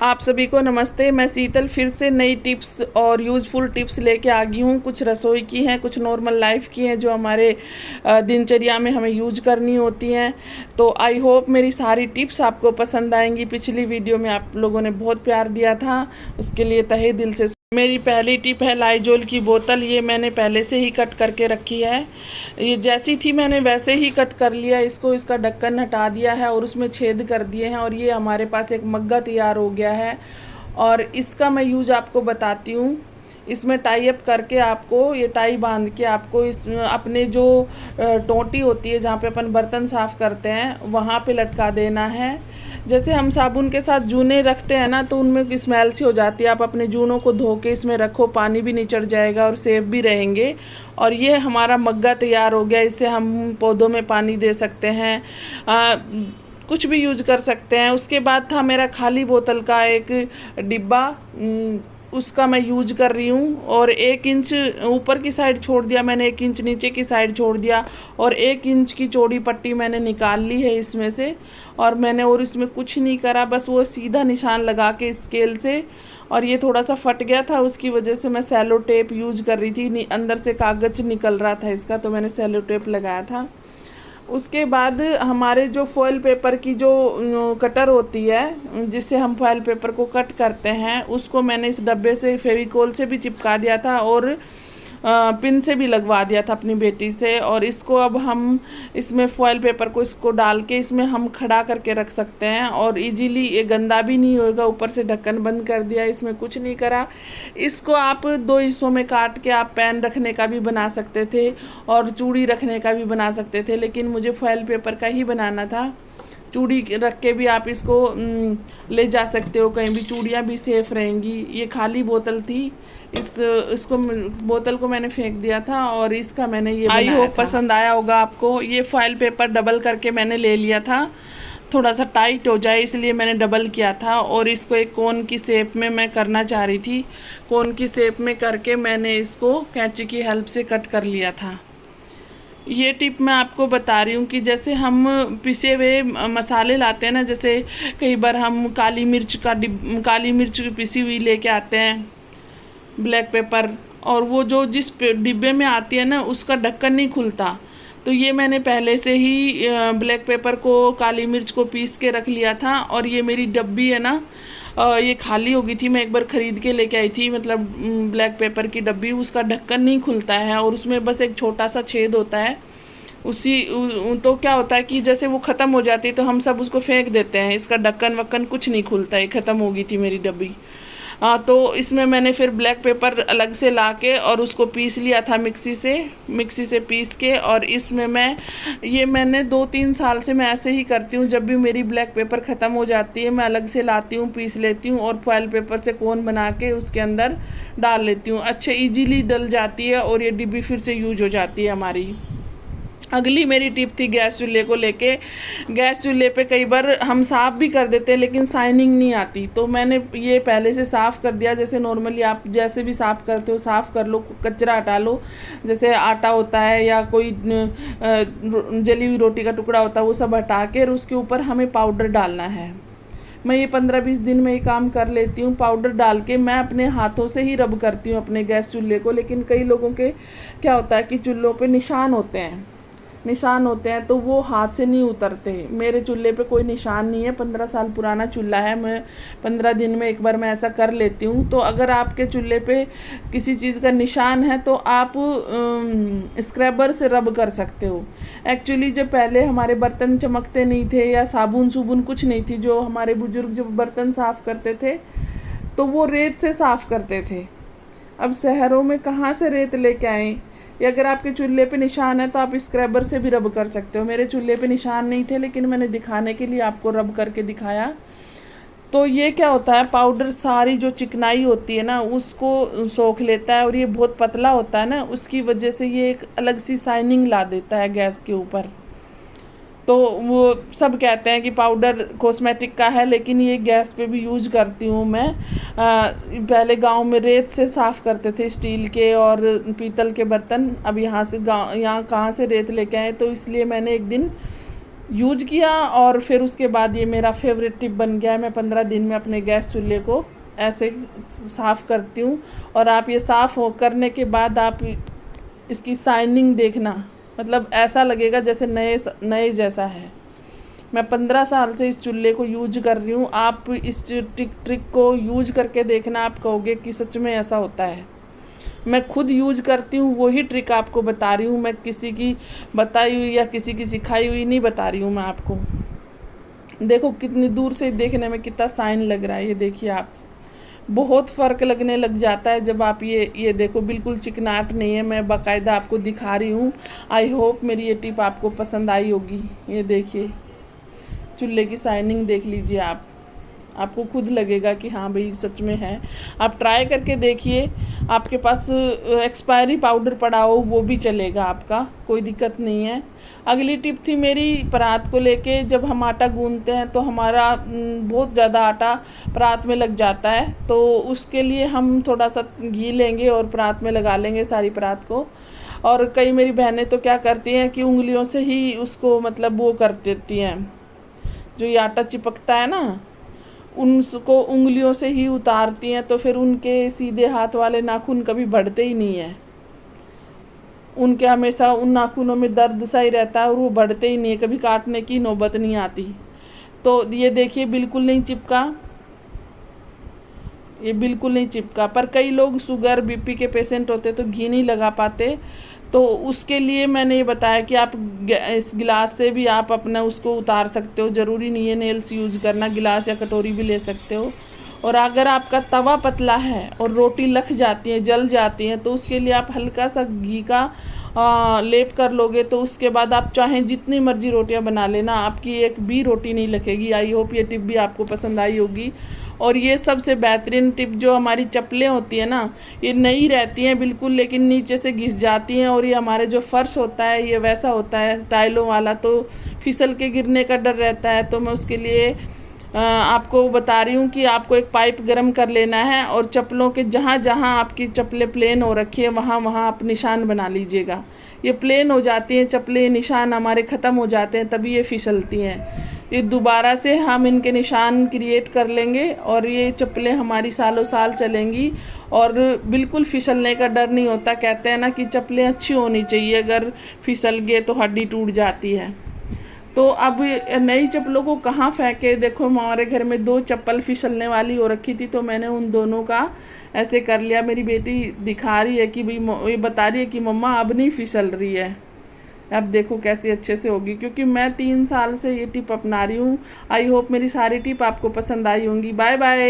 आप सभी को नमस्ते। मैं शीतल फिर से नई टिप्स और यूज़फुल टिप्स लेके आ गई हूँ। कुछ रसोई की हैं, कुछ नॉर्मल लाइफ की हैं जो हमारे दिनचर्या में हमें यूज करनी होती हैं। तो आई होप मेरी सारी टिप्स आपको पसंद आएंगी। पिछली वीडियो में आप लोगों ने बहुत प्यार दिया था, उसके लिए तहे दिल से। मेरी पहली टिप है लाइजोल की बोतल। ये मैंने पहले से ही कट करके रखी है। ये जैसी थी मैंने वैसे ही कट कर लिया इसको। इसका ढक्कन हटा दिया है और उसमें छेद कर दिए हैं और ये हमारे पास एक मग्गा तैयार हो गया है। और इसका मैं यूज़ आपको बताती हूँ। इसमें टाई अप करके आपको ये टाई बांध के आपको इस अपने जो टोंटी होती है जहाँ पे अपन बर्तन साफ़ करते हैं वहाँ पे लटका देना है। जैसे हम साबुन के साथ जूने रखते हैं ना, तो उनमें स्मेल सी हो जाती है। आप अपने जूनों को धो के इसमें रखो, पानी भी नहीं चढ़ जाएगा और सेफ भी रहेंगे। और ये हमारा मग्गा तैयार हो गया। इससे हम पौधों में पानी दे सकते हैं, कुछ भी यूज कर सकते हैं। उसके बाद था मेरा खाली बोतल का एक डिब्बा, उसका मैं यूज कर रही हूँ। और 1 इंच ऊपर की साइड छोड़ दिया मैंने, 1 इंच नीचे की साइड छोड़ दिया और 1 इंच की चौड़ी पट्टी मैंने निकाल ली है इसमें से। और मैंने और इसमें कुछ नहीं करा, बस वो सीधा निशान लगा के स्केल से। और ये थोड़ा सा फट गया था, उसकी वजह से मैं सेलो टेप यूज कर रही थी। अंदर से कागज निकल रहा था इसका, तो मैंने सेलो टेप लगाया था। उसके बाद हमारे जो फॉयल पेपर की जो कटर होती है जिससे हम फॉयल पेपर को कट करते हैं, उसको मैंने इस डब्बे से फेविकोल से भी चिपका दिया था और पिन से भी लगवा दिया था अपनी बेटी से। और इसको अब हम इसमें फॉयल पेपर को इसको डाल के इसमें हम खड़ा करके रख सकते हैं और इजीली ये गंदा भी नहीं होएगा। ऊपर से ढक्कन बंद कर दिया, इसमें कुछ नहीं करा। इसको आप 2 हिस्सों में काट के आप पेन रखने का भी बना सकते थे और चूड़ी रखने का भी बना सकते थे, लेकिन मुझे फॉयल पेपर का ही बनाना था। चूड़ी रख के भी आप इसको ले जा सकते हो कहीं भी, चूड़ियाँ भी सेफ रहेंगी। ये खाली बोतल थी, इसको बोतल को मैंने फेंक दिया था और इसका मैंने ये आई होप पसंद आया होगा आपको। ये फॉयल पेपर डबल करके मैंने ले लिया था, थोड़ा सा टाइट हो जाए इसलिए मैंने डबल किया था। और इसको एक कोन की शेप में मैं करना चाह रही थी। कोन की शेप में करके मैंने इसको कैंची की हेल्प से कट कर लिया था। ये टिप मैं आपको बता रही हूँ कि जैसे हम पिसे हुए मसाले लाते हैं ना, जैसे कई बार हम काली मिर्च पिसी हुई लेके आते हैं, ब्लैक पेपर, और वो जो जिस डिब्बे में आती है ना उसका ढक्कन नहीं खुलता। तो ये मैंने पहले से ही ब्लैक पेपर को, काली मिर्च को पीस के रख लिया था। और ये मेरी डब्बी है ना, ये खाली हो गई थी, मैं एक बार ख़रीद के लेके आई थी, मतलब ब्लैक पेपर की डब्बी। उसका ढक्कन नहीं खुलता है और उसमें बस एक छोटा सा छेद होता है। तो क्या होता है कि जैसे वो ख़त्म हो जाती है तो हम सब उसको फेंक देते हैं। इसका ढक्कन वक्कन कुछ नहीं खुलता है, ख़त्म हो गई थी मेरी डब्बी। तो इसमें मैंने फिर ब्लैक पेपर अलग से लाके और उसको पीस लिया था मिक्सी से पीस के। और इसमें मैंने 2-3 साल से मैं ऐसे ही करती हूँ। जब भी मेरी ब्लैक पेपर ख़त्म हो जाती है मैं अलग से लाती हूँ, पीस लेती हूँ और फॉयल पेपर से कोन बना के उसके अंदर डाल लेती हूँ। अच्छे ईजीली डल जाती है और ये डिब्बी फिर से यूज हो जाती है हमारी। अगली मेरी टिप थी गैस चूल्हे को लेके। गैस चूल्हे पे कई बार हम साफ़ भी कर देते हैं लेकिन शाइनिंग नहीं आती, तो मैंने ये पहले से साफ़ कर दिया। जैसे नॉर्मली आप जैसे भी साफ़ करते हो साफ़ कर लो, कचरा हटा लो। जैसे आटा होता है या कोई जली हुई रोटी का टुकड़ा होता है, वो सब हटा के उसके ऊपर हमें पाउडर डालना है। मैं ये 15-20 दिन में ये काम कर लेती हूँ। पाउडर डाल के मैं अपने हाथों से ही रब करती हूँ अपने गैस चूल्हे को। लेकिन कई लोगों के क्या होता है कि चूल्हों पे निशान होते हैं तो वो हाथ से नहीं उतरते। मेरे चूल्हे पे कोई निशान नहीं है, 15 साल पुराना चूल्हा है। मैं 15 दिन में एक बार मैं ऐसा कर लेती हूँ। तो अगर आपके चूल्हे पे किसी चीज़ का निशान है तो आप स्क्रैबर से रब कर सकते हो। एक्चुअली जब पहले हमारे बर्तन चमकते नहीं थे या साबुन कुछ नहीं थी, जो हमारे बुजुर्ग जब बर्तन साफ़ करते थे तो वो रेत से साफ़ करते थे। अब शहरों में कहाँ से रेत लेके आए। या अगर आपके चूल्हे पे निशान है तो आप स्क्रैबर से भी रब कर सकते हो। मेरे चूल्हे पे निशान नहीं थे लेकिन मैंने दिखाने के लिए आपको रब करके दिखाया। तो ये क्या होता है, पाउडर सारी जो चिकनाई होती है ना उसको सोख लेता है और ये बहुत पतला होता है ना, उसकी वजह से ये एक अलग सी शाइनिंग ला देता है गैस के ऊपर। तो वो सब कहते हैं कि पाउडर कॉस्मेटिक का है, लेकिन ये गैस पे भी यूज करती हूँ मैं। पहले गांव में रेत से साफ़ करते थे स्टील के और पीतल के बर्तन। अब यहाँ कहाँ से रेत लेके आए, तो इसलिए मैंने एक दिन यूज किया और फिर उसके बाद ये मेरा फेवरेट टिप बन गया है। मैं 15 दिन में अपने गैस चूल्हे को ऐसे साफ़ करती हूँ। और आप ये साफ़ हो करने के बाद आप इसकी शाइनिंग देखना, मतलब ऐसा लगेगा जैसे नए नए जैसा है। मैं 15 साल से इस चूल्हे को यूज कर रही हूँ। आप इस ट्रिक को यूज करके देखना, आप कहोगे कि सच में ऐसा होता है। मैं खुद यूज करती हूँ, वही ट्रिक आपको बता रही हूँ। मैं किसी की बताई हुई या किसी की सिखाई हुई नहीं बता रही हूँ मैं आपको। देखो कितनी दूर से देखने में कितना शाइन लग रहा है, ये देखिए आप। बहुत फ़र्क लगने लग जाता है जब आप ये देखो, बिल्कुल चिकनाहट नहीं है। मैं बाकायदा आपको दिखा रही हूँ। आई होप मेरी ये टिप आपको पसंद आई होगी। ये देखिए चूल्हे की शाइनिंग देख लीजिए आप, आपको खुद लगेगा कि हाँ भाई सच में है। आप ट्राई करके देखिए। आपके पास एक्सपायरी पाउडर पड़ा हो वो भी चलेगा, आपका कोई दिक्कत नहीं है। अगली टिप थी मेरी परात को लेके। जब हम आटा गूंथते हैं तो हमारा बहुत ज़्यादा आटा परात में लग जाता है, तो उसके लिए हम थोड़ा सा घी लेंगे और परात में लगा लेंगे सारी परात को। और कई मेरी बहनें तो क्या करती हैं कि उंगलियों से ही उसको मतलब वो कर देती हैं, जो ये आटा चिपकता है ना उनको उंगलियों से ही उतारती हैं, तो फिर उनके सीधे हाथ वाले नाखून कभी बढ़ते ही नहीं है। उनके हमेशा उन नाखूनों में दर्द सा ही रहता है और वो बढ़ते ही नहीं है, कभी काटने की नौबत नहीं आती। तो ये देखिए बिल्कुल नहीं चिपका, ये बिल्कुल नहीं चिपका। पर कई लोग शुगर बीपी के पेशेंट होते तो घी नहीं लगा पाते, तो उसके लिए मैंने ये बताया कि आप इस गिलास से भी आप अपना उसको उतार सकते हो। ज़रूरी नहीं है नेल्स यूज करना, गिलास या कटोरी भी ले सकते हो। और अगर आपका तवा पतला है और रोटी लख जाती है, जल जाती हैं, तो उसके लिए आप हल्का सा घी का लेप कर लोगे, तो उसके बाद आप चाहें जितनी मर्जी रोटियां बना लेना, आपकी एक भी रोटी नहीं लखेगी। आई होप ये टिप भी आपको पसंद आई होगी। और ये सबसे बेहतरीन टिप, जो हमारी चप्पलें होती है ना, ये नई रहती हैं बिल्कुल, लेकिन नीचे से घिस जाती हैं। और ये हमारे जो फर्श होता है ये वैसा होता है टाइलों वाला, तो फिसल के गिरने का डर रहता है। तो मैं उसके लिए आपको बता रही हूँ कि आपको एक पाइप गर्म कर लेना है और चप्पलों के जहाँ जहाँ आपकी चप्पलें प्लेन हो रखी है वहाँ वहाँ आप निशान बना लीजिएगा। ये प्लेन हो जाती हैं चप्पलें, निशान हमारे ख़त्म हो जाते हैं, तभी ये फिसलती हैं। ये दोबारा से हम इनके निशान क्रिएट कर लेंगे और ये चप्पलें हमारी सालों साल चलेंगी और बिल्कुल फिसलने का डर नहीं होता। कहते हैं ना कि चप्पलें अच्छी होनी चाहिए, अगर फिसल गए तो हड्डी टूट जाती है। तो अब नई चप्पलों को कहाँ फेंके। देखो हमारे घर में 2 चप्पल फिसलने वाली हो रखी थी, तो मैंने उन दोनों का ऐसे कर लिया। मेरी बेटी दिखा रही है कि भाई, ये बता रही है कि मम्मा अब नहीं फिसल रही है। अब देखो कैसे अच्छे से होगी, क्योंकि मैं 3 साल से ये टिप अपना रही हूँ। आई होप मेरी सारी टिप आपको पसंद आई होंगी। Bye bye.